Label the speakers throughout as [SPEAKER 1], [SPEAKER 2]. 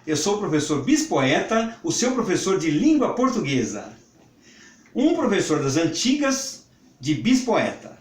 [SPEAKER 1] Eu sou o professor Bispoeta, o seu professor de língua portuguesa. Um professor das antigas de Bispoeta.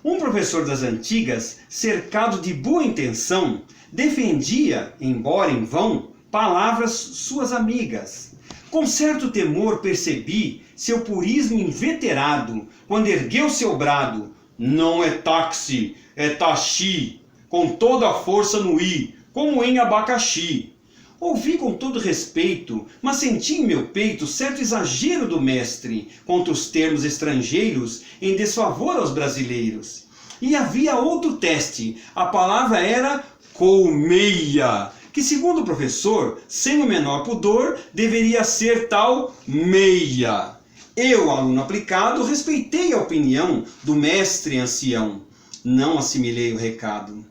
[SPEAKER 1] Um professor das antigas, cercado de boa intenção, defendia, embora em vão, palavras suas amigas. Com certo temor percebi seu purismo inveterado, quando ergueu seu brado: não é táxi, é taxi, com toda a força no i, como em abacaxi. Ouvi com todo respeito, mas senti em meu peito certo exagero do mestre contra os termos estrangeiros em desfavor aos brasileiros. E havia outro teste, a palavra era colmeia, que segundo o professor, sem o menor pudor, deveria ser tal meia. Eu, aluno aplicado, respeitei a opinião do mestre ancião. Não assimilei o recado.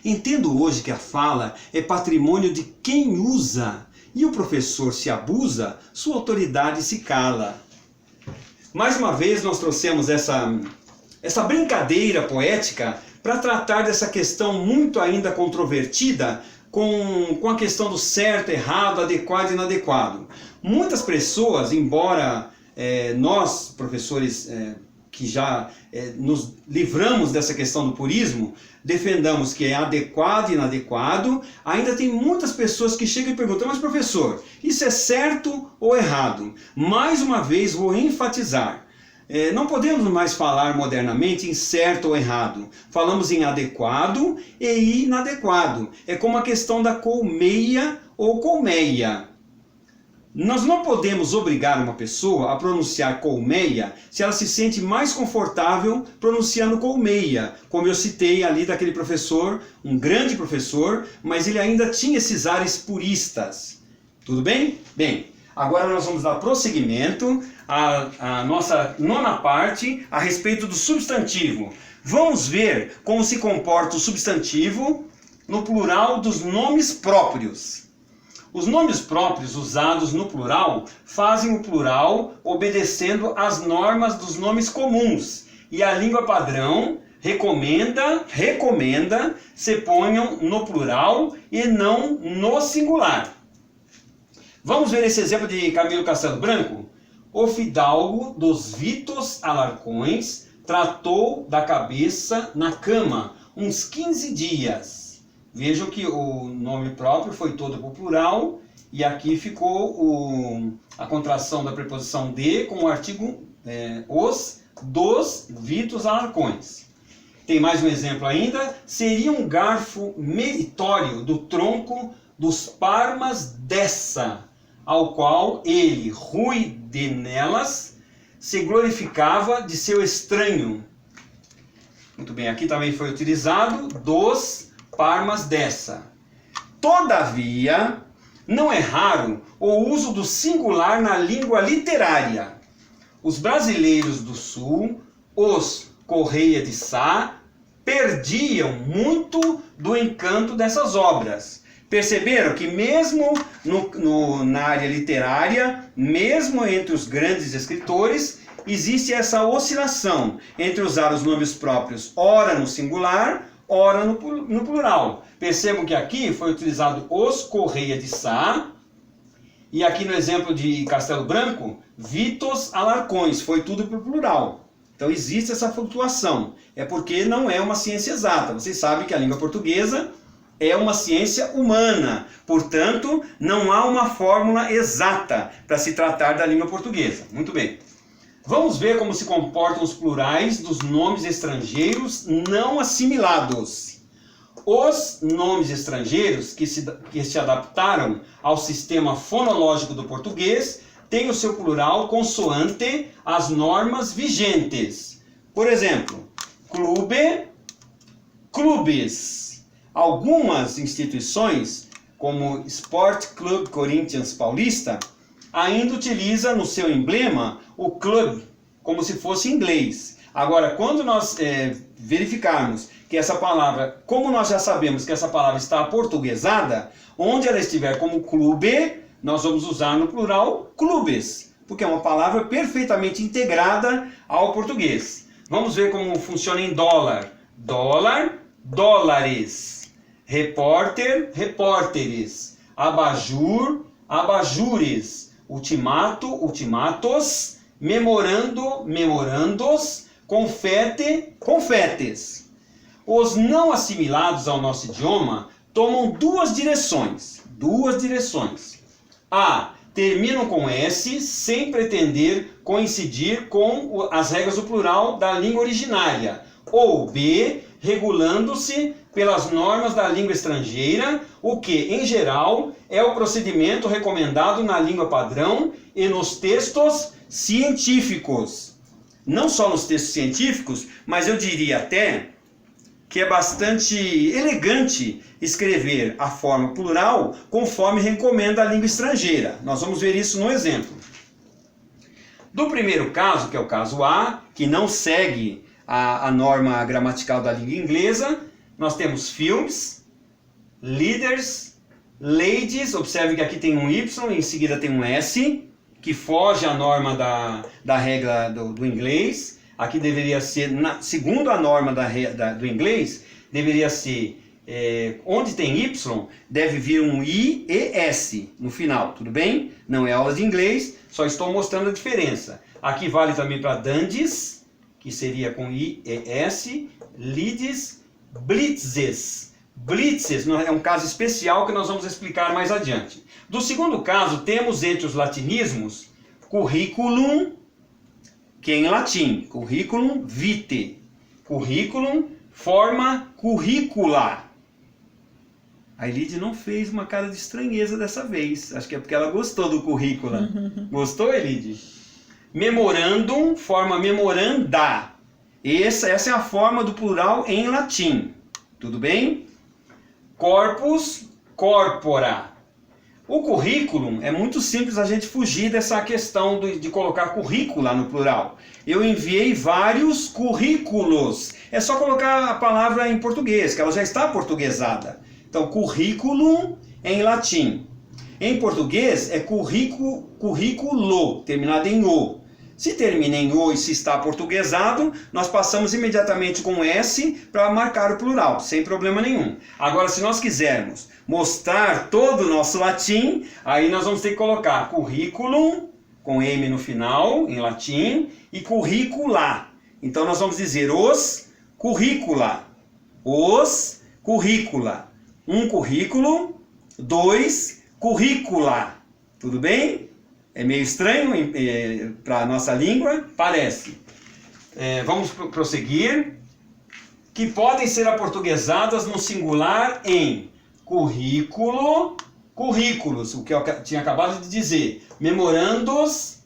[SPEAKER 1] Entendo hoje que a fala é patrimônio de quem usa, e o professor se abusa, sua autoridade se cala. Mais uma vez nós trouxemos essa brincadeira poética para tratar dessa questão muito ainda controvertida com a questão do certo, errado, adequado e inadequado. Muitas pessoas, embora nós, professores que já nos livramos dessa questão do purismo, defendamos que é adequado e inadequado, ainda tem muitas pessoas que chegam e perguntam: mas professor, isso é certo ou errado? Mais uma vez vou enfatizar, não podemos mais falar modernamente em certo ou errado. Falamos em adequado e inadequado. É como a questão da colmeia ou colmeia. Nós não podemos obrigar uma pessoa a pronunciar colmeia se ela se sente mais confortável pronunciando colmeia, como eu citei ali daquele professor, um grande professor, mas ele ainda tinha esses ares puristas. Tudo bem? Bem, agora nós vamos dar prosseguimento à nossa nona parte a respeito do substantivo. Vamos ver como se comporta o substantivo no plural dos nomes próprios. Os nomes próprios usados no plural fazem o plural obedecendo às normas dos nomes comuns. E a língua padrão recomenda se ponham no plural e não no singular. Vamos ver esse exemplo de Camilo Castelo Branco? O fidalgo dos Vitos Alarcões tratou da cabeça na cama uns 15 dias. Vejam que o nome próprio foi todo para o plural e aqui ficou a contração da preposição de com o artigo os dos Vitos Alarcões. Tem mais um exemplo ainda. Seria um garfo meritório do tronco dos Parmas dessa, ao qual ele, Rui de Nelas, se glorificava de seu estranho. Muito bem, aqui também foi utilizado dos Parmas dessa. Todavia, não é raro o uso do singular na língua literária. Os brasileiros do Sul, os Correia de Sá, perdiam muito do encanto dessas obras. Perceberam que mesmo na área literária, mesmo entre os grandes escritores, existe essa oscilação entre usar os nomes próprios ora no singular, ora no plural. Percebam que aqui foi utilizado os Correia de Sá, e aqui no exemplo de Castelo Branco, Vitos Alarcões, foi tudo para o plural. Então existe essa flutuação. É porque não é uma ciência exata. Vocês sabem que a língua portuguesa é uma ciência humana. Portanto, não há uma fórmula exata para se tratar da língua portuguesa. Muito bem. Vamos ver como se comportam os plurais dos nomes estrangeiros não assimilados. Os nomes estrangeiros que se adaptaram ao sistema fonológico do português têm o seu plural consoante as normas vigentes. Por exemplo, clube, clubes. Algumas instituições, como Sport Club Corinthians Paulista, ainda utiliza no seu emblema o club como se fosse em inglês. Agora, quando nós verificarmos que essa palavra, como nós já sabemos que essa palavra está aportuguesada, onde ela estiver como clube, nós vamos usar no plural clubes, porque é uma palavra perfeitamente integrada ao português. Vamos ver como funciona em dólar. Dólar, dólares. Repórter, repórteres. abajur, abajures, ultimato, ultimatos, memorando, memorandos, confete, confetes. Os não assimilados ao nosso idioma tomam duas direções. A. Terminam com S sem pretender coincidir com as regras do plural da língua originária. Ou B. Regulando-se pelas normas da língua estrangeira, o que, em geral, é o procedimento recomendado na língua padrão e nos textos científicos. Não só nos textos científicos, mas eu diria até que é bastante elegante escrever a forma plural conforme recomenda a língua estrangeira. Nós vamos ver isso no exemplo. Do primeiro caso, que é o caso A, que não segue a norma gramatical da língua inglesa, nós temos films, leaders, ladies, observe que aqui tem um Y, em seguida tem um S, que foge à norma da regra do inglês. Aqui deveria ser, segundo a norma do inglês, deveria ser, onde tem Y, deve vir um I e S no final, tudo bem? Não é aula de inglês, só estou mostrando a diferença. Aqui vale também para dandies, que seria com I e S, leads, blitzes. Blitzes é um caso especial que nós vamos explicar mais adiante. Do segundo caso, temos entre os latinismos, curriculum, que é em latim, curriculum vitae. Curriculum, forma curricula. A Elide não fez uma cara de estranheza dessa vez. Acho que é porque ela gostou do currícula. Gostou, Elide? Memorandum, forma memoranda. Essa é a forma do plural em latim. Tudo bem? Corpus, corpora. O currículo é muito simples a gente fugir dessa questão de colocar currícula no plural. Eu enviei vários currículos. É só colocar a palavra em português, que ela já está portuguesada. Então, currículo em latim. Em português é currículo, terminado em O. Se termina em O e se está portuguesado, nós passamos imediatamente com S para marcar o plural, sem problema nenhum. Agora, se nós quisermos mostrar todo o nosso latim, aí nós vamos ter que colocar curriculum, com M no final, em latim, e curricula. Então, nós vamos dizer os currícula. Os currícula. Um currículo, dois currícula. Tudo bem? É meio estranho para a nossa língua? Parece. Vamos prosseguir. Que podem ser aportuguesadas no singular em currículo, currículos, o que eu tinha acabado de dizer. Memorandos,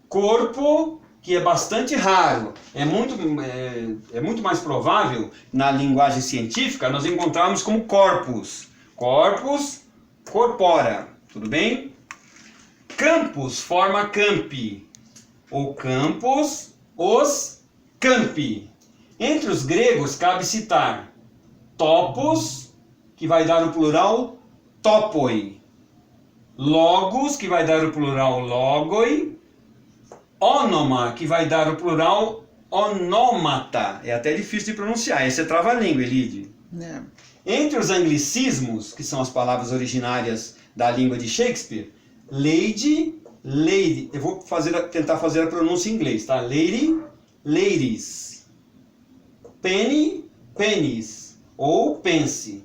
[SPEAKER 1] corpo, que é bastante raro. É muito mais provável, na linguagem científica, nós encontrarmos como corpus. Corpus, corpora. Tudo bem? Campus forma campi, ou campos, os campi. Entre os gregos cabe citar topos, que vai dar o plural topoi, logos, que vai dar o plural logoi, onoma, que vai dar o plural onômata. É até difícil de pronunciar, esse é trava-língua, Elide.
[SPEAKER 2] Não.
[SPEAKER 1] Entre os anglicismos, que são as palavras originárias da língua de Shakespeare, lady, lady. Eu vou tentar fazer a pronúncia em inglês, tá? Lady, ladies. Penny, pennies. Ou pense.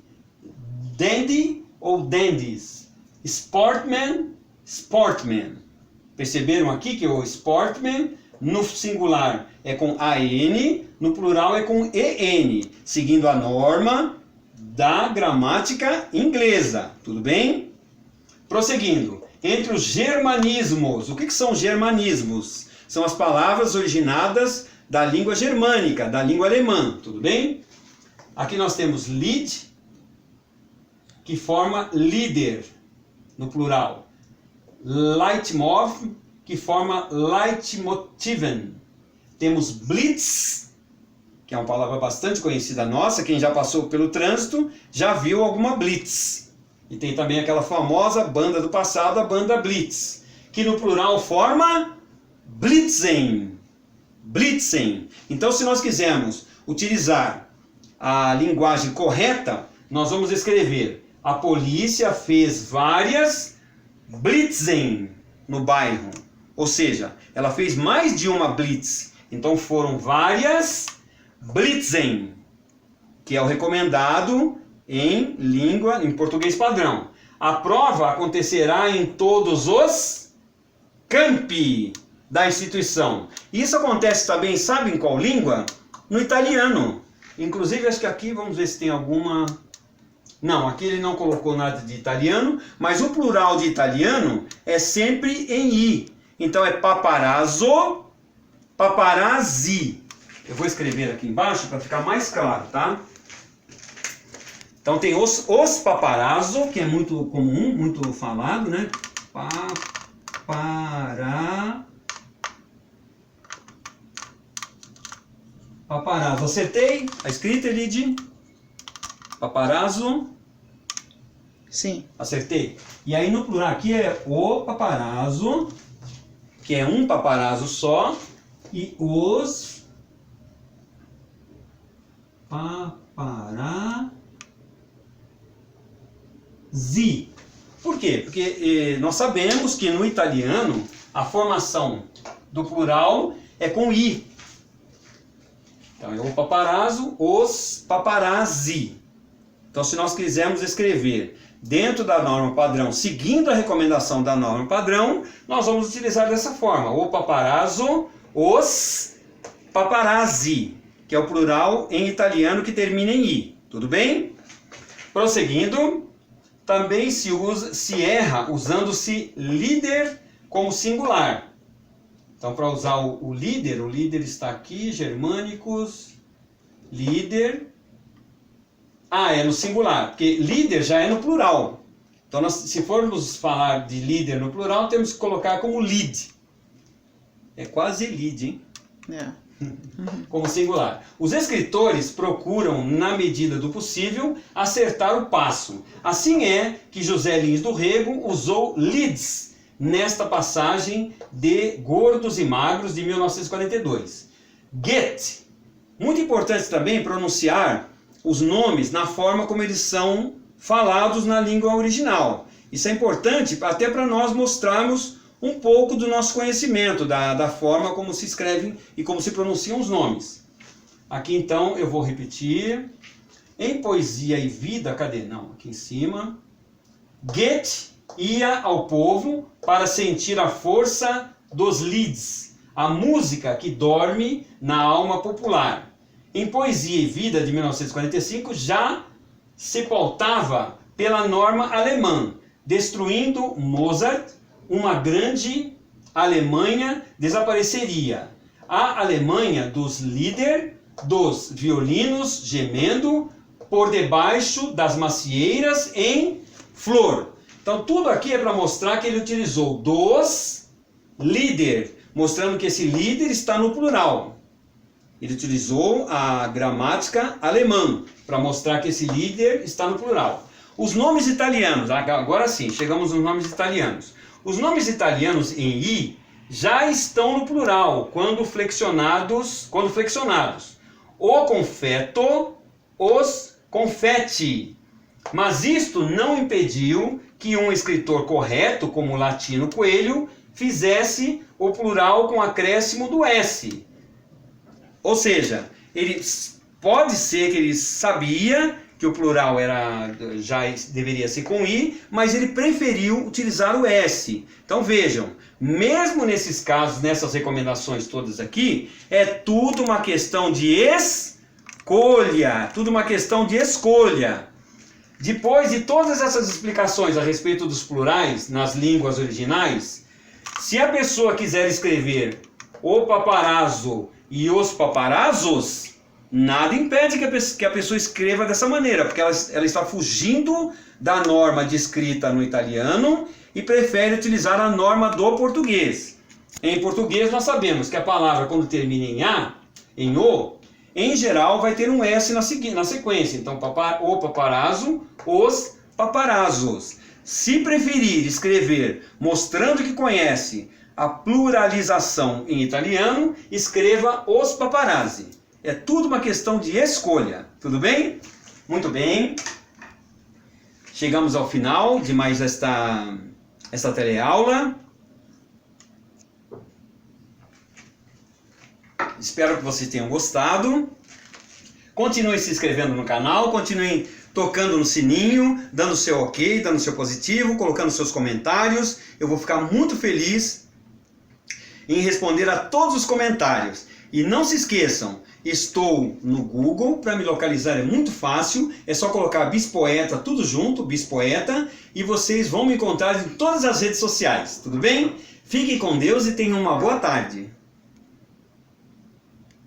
[SPEAKER 1] Dandy ou dandies. Sportman, sportman. Perceberam aqui que o sportman no singular é com AN, no plural é com EN, seguindo a norma da gramática inglesa. Tudo bem? Prosseguindo. Entre os germanismos. O que são germanismos? São as palavras originadas da língua germânica, da língua alemã. Tudo bem? Aqui nós temos lead, que forma líder, no plural. Leitmotiv, que forma leitmotiven. Temos blitz, que é uma palavra bastante conhecida nossa. Quem já passou pelo trânsito já viu alguma blitz. E tem também aquela famosa banda do passado, a banda Blitz, que no plural forma blitzen. Blitzen. Então, se nós quisermos utilizar a linguagem correta, nós vamos escrever a polícia fez várias blitzen no bairro. Ou seja, ela fez mais de uma blitz. Então foram várias blitzen, que é o recomendado em português padrão. A prova acontecerá em todos os campi da instituição. Isso acontece também, sabe em qual língua? No italiano. Inclusive, acho que aqui, vamos ver se tem alguma... Não, aqui ele não colocou nada de italiano, mas o plural de italiano é sempre em i. Então é paparazzo, paparazzi. Eu vou escrever aqui embaixo para ficar mais claro, tá? Então tem os paparazzo, que é muito comum, muito falado, né? Paparazzo. Acertei a escrita, Elide? Paparazzo?
[SPEAKER 2] Sim.
[SPEAKER 1] Acertei. E aí no plural aqui é o paparazzo, que é um paparazzo só, e os paparazzi. Por quê? Porque nós sabemos que no italiano a formação do plural é com i. Então é o paparazzo, os paparazzi. Então se nós quisermos escrever dentro da norma padrão, seguindo a recomendação da norma padrão, nós vamos utilizar dessa forma: o paparazzo, os paparazzi, que é o plural em italiano que termina em i. Tudo bem? Prosseguindo, também se erra usando-se líder como singular. Então, para usar o líder está aqui, germânicos, líder. É no singular, porque líder já é no plural. Então, se formos falar de líder no plural, temos que colocar como lead. É quase lead, hein?
[SPEAKER 2] É.
[SPEAKER 1] Como singular. Os escritores procuram, na medida do possível, acertar o passo. Assim é que José Lins do Rego usou leads nesta passagem de Gordos e Magros de 1942. Get. Muito importante também pronunciar os nomes na forma como eles são falados na língua original. Isso é importante até para nós mostrarmos um pouco do nosso conhecimento, da forma como se escrevem e como se pronunciam os nomes. Aqui então eu vou repetir. Em Poesia e Vida, cadê? Não, aqui em cima. Goethe ia ao povo para sentir a força dos lieds, a música que dorme na alma popular. Em Poesia e Vida, de 1945, já se pautava pela norma alemã, destruindo Mozart, uma grande Alemanha desapareceria. A Alemanha dos líderes, dos violinos gemendo por debaixo das macieiras em flor. Então tudo aqui é para mostrar que ele utilizou dos líder, mostrando que esse líder está no plural. Ele utilizou a gramática alemã para mostrar que esse líder está no plural. Os nomes italianos, agora sim, chegamos nos nomes italianos. Os nomes italianos em i já estão no plural quando flexionados. O confeto, os confetti. Mas isto não impediu que um escritor correto, como o Latino Coelho, fizesse o plural com acréscimo do S. Ou seja, pode ser que ele sabia que o plural já deveria ser com i, mas ele preferiu utilizar o s. Então vejam, mesmo nesses casos, nessas recomendações todas aqui, é tudo uma questão de escolha. Tudo uma questão de escolha. Depois de todas essas explicações a respeito dos plurais nas línguas originais, se a pessoa quiser escrever o paparazzo e os paparazzos, nada impede que a pessoa escreva dessa maneira, porque ela está fugindo da norma de escrita no italiano e prefere utilizar a norma do português. Em português nós sabemos que a palavra quando termina em a, em o, em geral vai ter um s na sequência. Então o paparazzo, os paparazzos. Se preferir escrever mostrando que conhece a pluralização em italiano, escreva os paparazzi. É tudo uma questão de escolha. Tudo bem? Muito bem. chegamos ao final de mais esta teleaula. Espero que vocês tenham gostado. Continuem se inscrevendo no canal, continuem tocando no sininho, dando seu ok, dando seu positivo, colocando seus comentários. Eu vou ficar muito feliz em responder a todos os comentários. E não se esqueçam, estou no Google, para me localizar é muito fácil, é só colocar Bispoeta, tudo junto, Bispoeta, e vocês vão me encontrar em todas as redes sociais, tudo bem? Fiquem com Deus e tenham uma boa tarde.